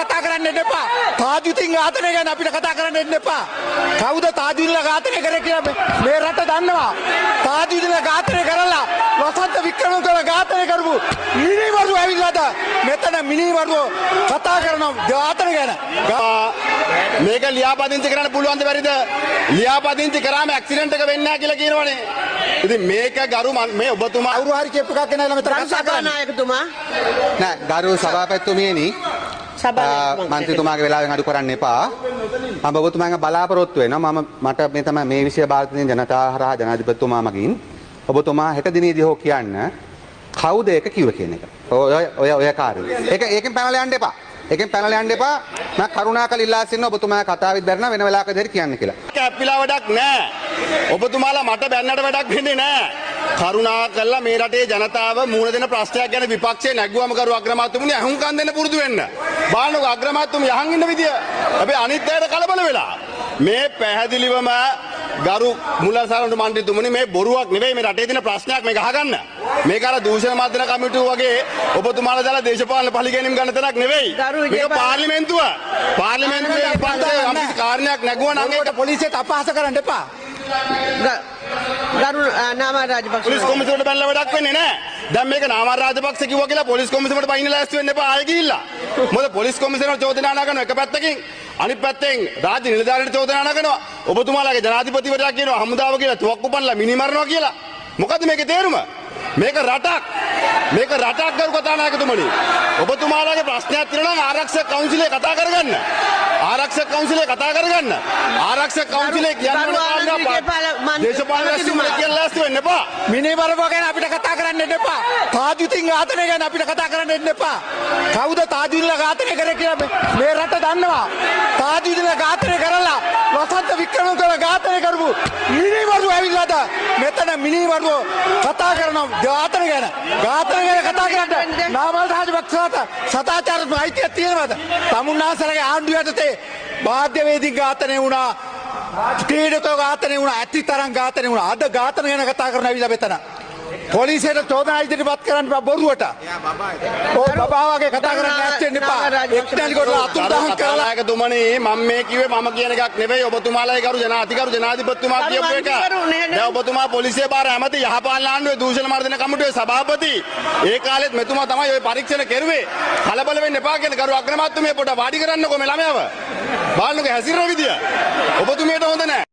කතා කරන්න එන්න එපා. තාජුතින් ඝාතනය ගැන අපිට කතා කරන්න එන්න එපා. කවුද තාජුතින්ලා ඝාතනය කරේ කියලා මේ රට දන්නවා. තාජුතින්ලා ඝාතනය කරලා වසන්ත වික්‍රමතුංග ඝාතනය කරපු මිනිමරුව ඇවිල්ලාද මෙතන මිනිමරුව කතා කරන ඝාතන ගැන. මේක ලියාපදිංචි කරන්න පුළුවන් ද බැරිද? ලියාපදිංචි කරාම ඇක්සිඩන්ට් එක වෙන්නේ නැහැ කියලා කියනවනේ. ඉතින් මේක ගරු මේ ඔබතුමා අවුරු හරි කියපු එකක් එනලා මෙතන කතා කරන්නේ. නායකතුමා නෑ ගරු සභාපතිතුමියනි මන්ත්‍රීතුමාගේ වෙලාවෙන් අඩු කරන්න එපා. මම ඔබතුමාගෙන් බලාපොරොත්තු වෙනවා මට මේ තමයි මේ විෂය ಭಾರತೀಯ ජනතාව හරහා ජනාධිපතිතුමා මගින් ඔබතුමා හෙට දිනේදී හෝ කියන්න කවුද ඒක කිව්ව කියන එක. ඔය කාර්යය. ඒකෙන් පැනලා යන්න එපා. ඒකෙන් පැනලා යන්න එපා. මම කරුණාකර ඉල්ලා සිටිනවා ඔබතුමා කතාවෙත් බැරි නම් වෙන වෙලාවකදී කියන්න කියලා. කැප්පිලා වැඩක් නැහැ. ඔබතුමාලා මට බැන්නට වැඩක් වෙන්නේ නැහැ. කරුණාකරලා මේ රටේ ජනතාව මූණ දෙන ප්‍රශ්නයක් ගැන විපක්ෂයේ නැග්ගුවම කරු අග්‍රාමාත්‍යතුමනි අහුම්කම් දෙන්න පුරුදු වෙන්න. බාන්නක අග්‍රාමාත්‍යතුමනි යහන් ඉන්න විදිය. අපි අනිත් අයට කලබල වෙලා. මේ පැහැදිලිවම ගරු මුල්ලසාරණ මන්ත්‍රීතුමනි මේ බොරුවක් නෙවෙයි මේ රටේ තියෙන ප්‍රශ්නයක් මේක අහගන්න. මේක අර දූෂණ මාධ්‍යන කමිටුව වගේ ඔබතුමාලා දාලා දේශපාලන පරිගැනීම් ගන්න තරක් නෙවෙයි. මේක පාර්ලිමේන්තුව. පාර්ලිමේන්තුවේ පස්සේ අපි කාරණයක් නැගුවා නම් ඒක පොලිසියට අපහාස කරන්න එපා. ගරු නාම රාජපක්ෂ පොලිස් කොමිසමට බැලලා වැඩක් වෙන්නේ නැහැ. දැන් මේක නාම රාජපක්ෂ කිව්වා කියලා පොලිස් කොමිසමට බයින්න ලෑස්ති වෙන්න එපා ආයෙ ගිහිල්ලා. මොකද පොලිස් කොමිසමට චෝදනා නගන එක පැත්තකින් අනිත් පැත්තෙන් රාජ්‍ය නිලධාරීන්ට චෝදනා නගනවා. ඔබතුමාලාගේ ජනාධිපතිවරයා කියනවා හමුදාව කියලා තුවක්කු පන්නලා මිනි මරනවා කියලා. මොකද්ද මේකේ තේරුම? මේක රටක්. මේක රටක් ගරු කතානායකතුමනි. ඔබතුමාලාගේ ප්‍රශ්නයක් තියෙනවා නම් ආරක්ෂක කවුන්සිලේ කතා කරගන්න. ආරක්ෂක කවුන්සිලේ කතා කරගන්න. ආරක්ෂක කවුන්සිලේ කියන්නේ දේශපාලන රැස්වීමට කියලා ලෑස්ති වෙන්න එපා. මිනිමරුව ගැන අපිට කතා කරන්න එන්න එපා. තාජුතින් ඝාතනය ගැන අපිට කතා කරන්න එන්න එපා. කවුද තාජුතින්ලා ඝාතනය කරේ කියලා මේ රට දන්නවා. තාජුතින්ලා ඝාතනය කරලා වසන්ත වික්‍රමතුංග ඝාතනය කරපු මිනිමරුව ඇවිල්ලාද මෙතන මිනිමරුව කතා කරන ඝාතන ගැන කතා කරන්න නාමල් රාජපක්ෂට සදාචාරාත්මක අයිතියක් තියෙනවද? තමුන්නාසලගේ ආණ්ඩුව යටතේ මාධ්‍යවේදී ඝාතනය වුණා, ක්‍රීඩකයෝ ඝාතනය වුණා, ඇතිතරම් ඝාතනය වුණා. අද ඝාතන ගැන කතා කරන ඇවිල්ලා මෙතන පොලිසියට චෝදනා ඉදිරිපත් කරන්න එපා බොරුවට. ඔය බබා වගේ කතා කරන්න නැත්නම් එපා. එක්තැනි කොට අතුරුදහන් කරලා නායකතුමනි මම මේ කිව්වේ මම කියන එකක් නෙවෙයි ඔබතුමාලාගේ කරු ජනාධිකාරු ජනාධිපතිතුමා කියපු එක. දැන් ඔබතුමා පොලිසිය බාර ඇමති යහපාලන ආණ්ඩුවේ දූෂණ මර්දන කමිටුවේ සභාපති. ඒ කාලෙත් මෙතුමා තමයි ওই පරීක්ෂණ කෙරුවේ. කලබල වෙන්න එපා කියන කරු අග්‍රාමාත්‍යතුමිය පොඩ වාඩි කරන්නකෝ මේ ළමයාව. බාන්නකෝ හැසිරෙන විදිය. ඔබතුමියට හොඳ නැහැ.